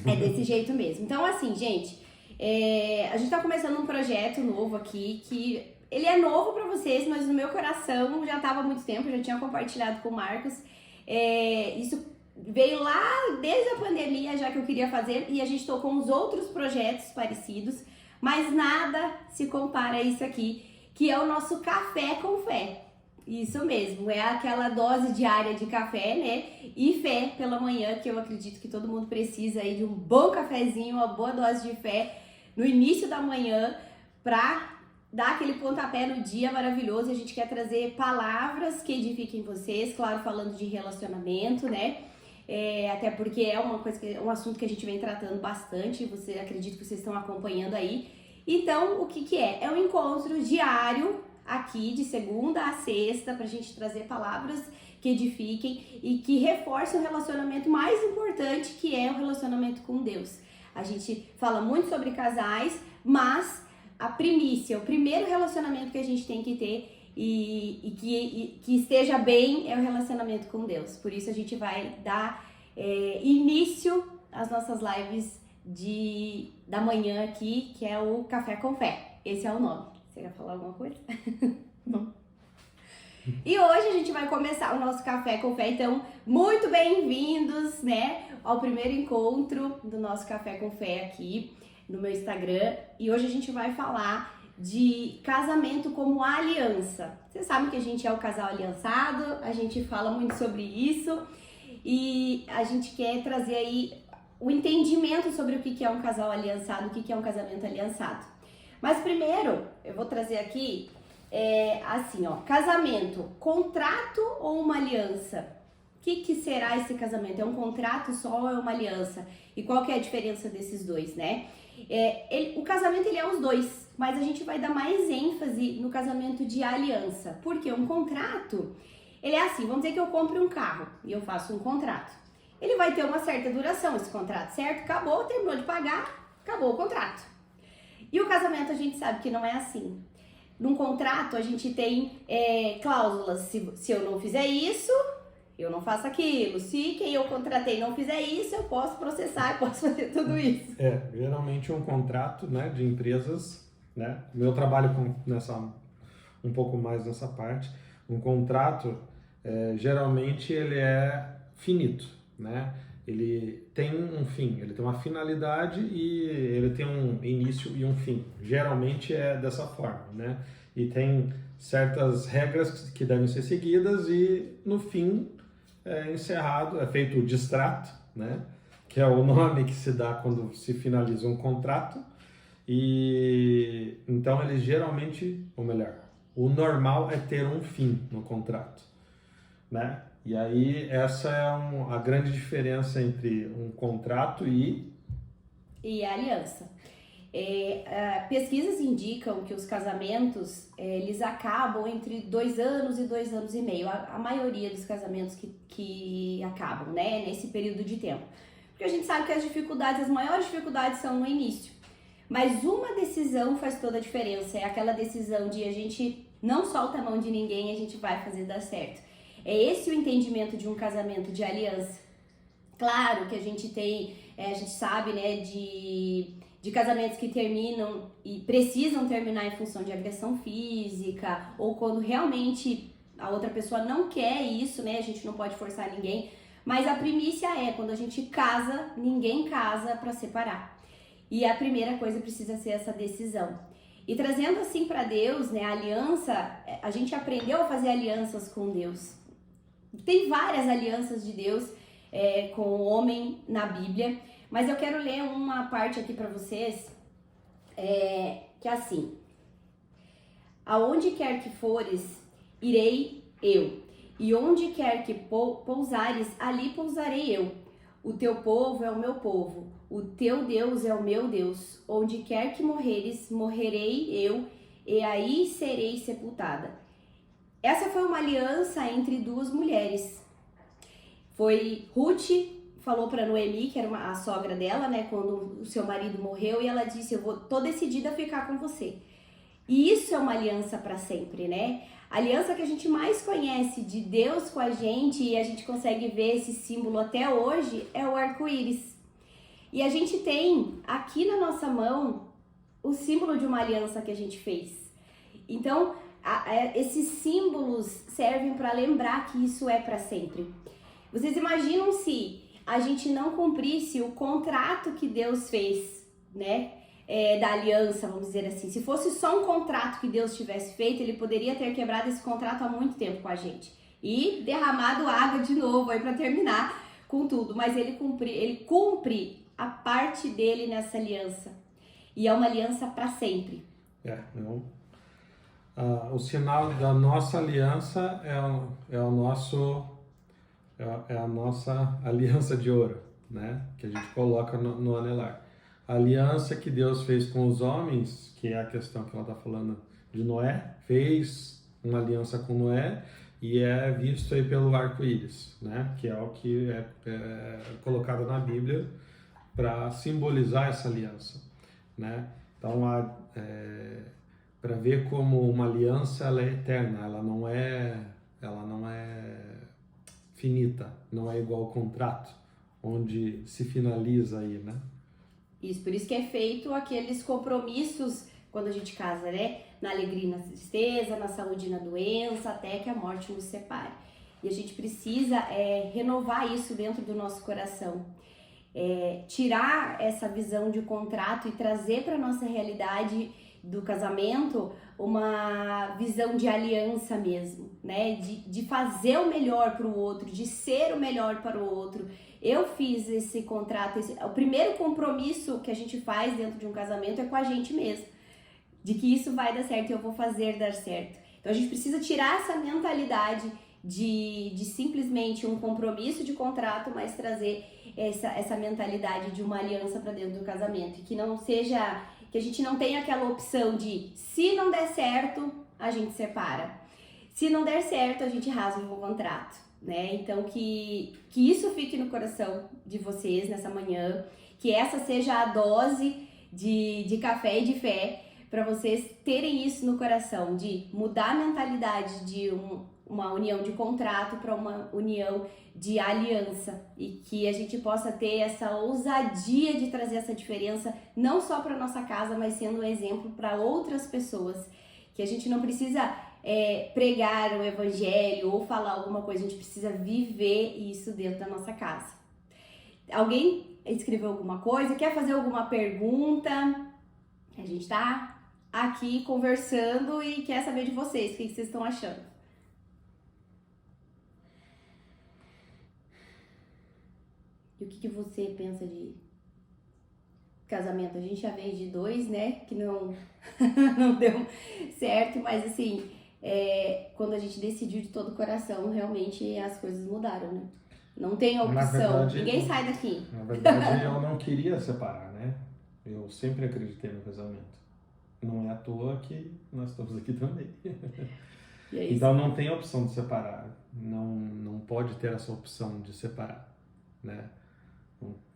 É desse jeito mesmo. Então, assim, gente, a gente tá começando um projeto novo aqui, que ele é novo pra vocês, mas no meu coração já tava há muito tempo, já tinha compartilhado com o Marcos. Isso veio lá desde a pandemia, já que eu queria fazer, e a gente tocou uns outros projetos parecidos, mas nada se compara a isso aqui, que é o nosso Café com Fé. Isso mesmo, é aquela dose diária de café, né? E fé pela manhã, que eu acredito que todo mundo precisa aí de um bom cafezinho, uma boa dose de fé no início da manhã pra dar aquele pontapé no dia maravilhoso. A gente quer trazer palavras que edifiquem vocês, claro, falando de relacionamento, né? Até porque é uma coisa um assunto que a gente vem tratando bastante, acredito que vocês estão acompanhando aí. Então, o que é? É um encontro diário aqui de segunda a sexta pra gente trazer palavras que edifiquem e que reforcem o relacionamento mais importante, que é o relacionamento com Deus. A gente fala muito sobre casais, mas a primícia, o primeiro relacionamento que a gente tem que ter e que esteja bem é o relacionamento com Deus. Por isso a gente vai dar início às nossas lives da manhã aqui, que é o Café com Fé. Esse é o nome. Você quer falar alguma coisa? Não. E hoje a gente vai começar o nosso Café com Fé, então muito bem-vindos, né, ao primeiro encontro do nosso Café com Fé aqui no meu Instagram. E hoje a gente vai falar de casamento como aliança. Vocês sabem que a gente é o casal aliançado, a gente fala muito sobre isso e a gente quer trazer aí o entendimento sobre o que é um casal aliançado, o que é um casamento aliançado. Mas primeiro, eu vou trazer aqui, assim, ó, casamento, contrato ou uma aliança? O que será esse casamento? É um contrato só ou é uma aliança? E qual que é a diferença desses dois, né? O casamento, ele é os dois, mas a gente vai dar mais ênfase no casamento de aliança. Porque um contrato, ele é assim, vamos dizer que eu compre um carro e eu faço um contrato. Ele vai ter uma certa duração, esse contrato, certo? Acabou, terminou de pagar, acabou o contrato. E o casamento a gente sabe que não é assim. Num contrato a gente tem cláusulas, se eu não fizer isso, eu não faço aquilo. Se quem eu contratei não fizer isso, eu posso processar, eu posso fazer tudo isso. Geralmente um contrato, né, de empresas, né, eu trabalho um pouco mais nessa parte. Um contrato, geralmente ele é finito, né? Ele tem um fim, ele tem uma finalidade e ele tem um início e um fim. Geralmente é dessa forma, né? E tem certas regras que devem ser seguidas e no fim é encerrado, é feito o distrato, né? Que é o nome que se dá quando se finaliza um contrato. E então ele geralmente, ou melhor, o normal é ter um fim no contrato, né? E aí essa é a grande diferença entre um contrato e a aliança. Pesquisas indicam que os casamentos, eles acabam entre 2 anos e 2 anos e meio. A maioria dos casamentos que acabam, né, nesse período de tempo. Porque a gente sabe que as maiores dificuldades são no início. Mas uma decisão faz toda a diferença. É aquela decisão de a gente não solta a mão de ninguém, a gente vai fazer dar certo. É esse o entendimento de um casamento de aliança. Claro que a gente tem, a gente sabe, né, de casamentos que terminam e precisam terminar em função de agressão física ou quando realmente a outra pessoa não quer isso, né, a gente não pode forçar ninguém. Mas a primícia quando a gente casa, ninguém casa para separar. E a primeira coisa precisa ser essa decisão. E trazendo assim para Deus, né, a aliança, a gente aprendeu a fazer alianças com Deus. Tem várias alianças de Deus com o homem na Bíblia, mas eu quero ler uma parte aqui para vocês, que é assim: aonde quer que fores, irei eu, e onde quer que pousares, ali pousarei eu. O teu povo é o meu povo, o teu Deus é o meu Deus. Onde quer que morreres, morrerei eu, e aí serei sepultada. Essa foi uma aliança entre 2 mulheres. Foi Ruth, falou para Noemi, que era a sogra dela, né, quando o seu marido morreu, e ela disse: tô decidida a ficar com você. E isso é uma aliança para sempre, né? A aliança que a gente mais conhece de Deus com a gente, e a gente consegue ver esse símbolo até hoje, é o arco-íris. E a gente tem aqui na nossa mão o símbolo de uma aliança que a gente fez. Então, esses símbolos servem para lembrar que isso é para sempre. Vocês imaginam se a gente não cumprisse o contrato que Deus fez, né? Da aliança, vamos dizer assim. Se fosse só um contrato que Deus tivesse feito, ele poderia ter quebrado esse contrato há muito tempo com a gente e derramado água de novo aí para terminar com tudo. Mas ele cumpre a parte dele nessa aliança e é uma aliança para sempre. O sinal da nossa aliança é a nossa aliança de ouro, né? Que a gente coloca no anelar. A aliança que Deus fez com os homens, que é a questão que ela está falando de Noé, fez uma aliança com Noé e é visto aí pelo arco-íris, né? Que é o que é colocado na Bíblia para simbolizar essa aliança, né? Então, para ver como uma aliança ela é eterna, ela não é finita, não é igual ao contrato, onde se finaliza aí, né? Isso, por isso que é feito aqueles compromissos quando a gente casa, né? Na alegria e na tristeza, na saúde e na doença, até que a morte nos separe. E a gente precisa renovar isso dentro do nosso coração. Tirar essa visão de contrato e trazer para a nossa realidade do casamento uma visão de aliança mesmo, né? De fazer o melhor para o outro, de ser o melhor para o outro. Eu fiz esse contrato, o primeiro compromisso que a gente faz dentro de um casamento é com a gente mesmo, de que isso vai dar certo e eu vou fazer dar certo. Então a gente precisa tirar essa mentalidade de simplesmente um compromisso de contrato, mas trazer essa mentalidade de uma aliança para dentro do casamento, e que não seja, que a gente não tenha aquela opção de se não der certo, a gente separa. Se não der certo, a gente rasga o contrato, né? Então que isso fique no coração de vocês nessa manhã, que essa seja a dose de café e de fé para vocês terem isso no coração, de mudar a mentalidade de uma união de contrato para uma união de aliança, e que a gente possa ter essa ousadia de trazer essa diferença não só para nossa casa, mas sendo um exemplo para outras pessoas, que a gente não precisa pregar o evangelho ou falar alguma coisa, a gente precisa viver isso dentro da nossa casa. Alguém escreveu alguma coisa? Quer fazer alguma pergunta? A gente tá aqui conversando e quer saber de vocês, o que vocês estão achando. E o que você pensa de casamento? A gente já veio de 2, né? Que não deu certo, mas assim, quando a gente decidiu de todo o coração, realmente as coisas mudaram, né? Não tem opção, verdade, ninguém sai daqui. Na verdade, eu não queria separar, né? Eu sempre acreditei no casamento. Não é à toa que nós estamos aqui também. Então não tem opção de separar. Não pode ter essa opção de separar, né?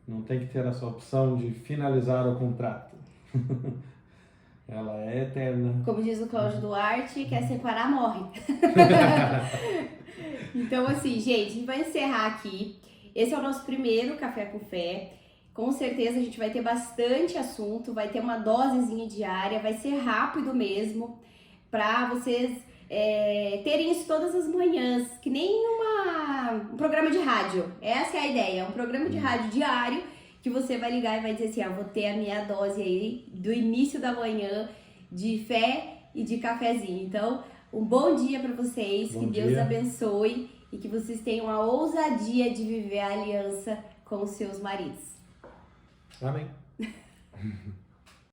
Não tem que ter essa opção de finalizar o contrato. Ela é eterna. Como diz o Cláudio Duarte, quer separar, morre. Então, assim, gente, a gente vai encerrar aqui. Esse é o nosso primeiro Café com Fé. Com certeza a gente vai ter bastante assunto, vai ter uma dosezinha diária, vai ser rápido mesmo, para vocês terem isso todas as manhãs, que nem um programa de rádio. Essa é a ideia, um programa de rádio diário que você vai ligar e vai dizer assim, vou ter a minha dose aí do início da manhã de fé e de cafezinho. Então, um bom dia para vocês, que Deus abençoe e que vocês tenham a ousadia de viver a aliança com os seus maridos. Amém.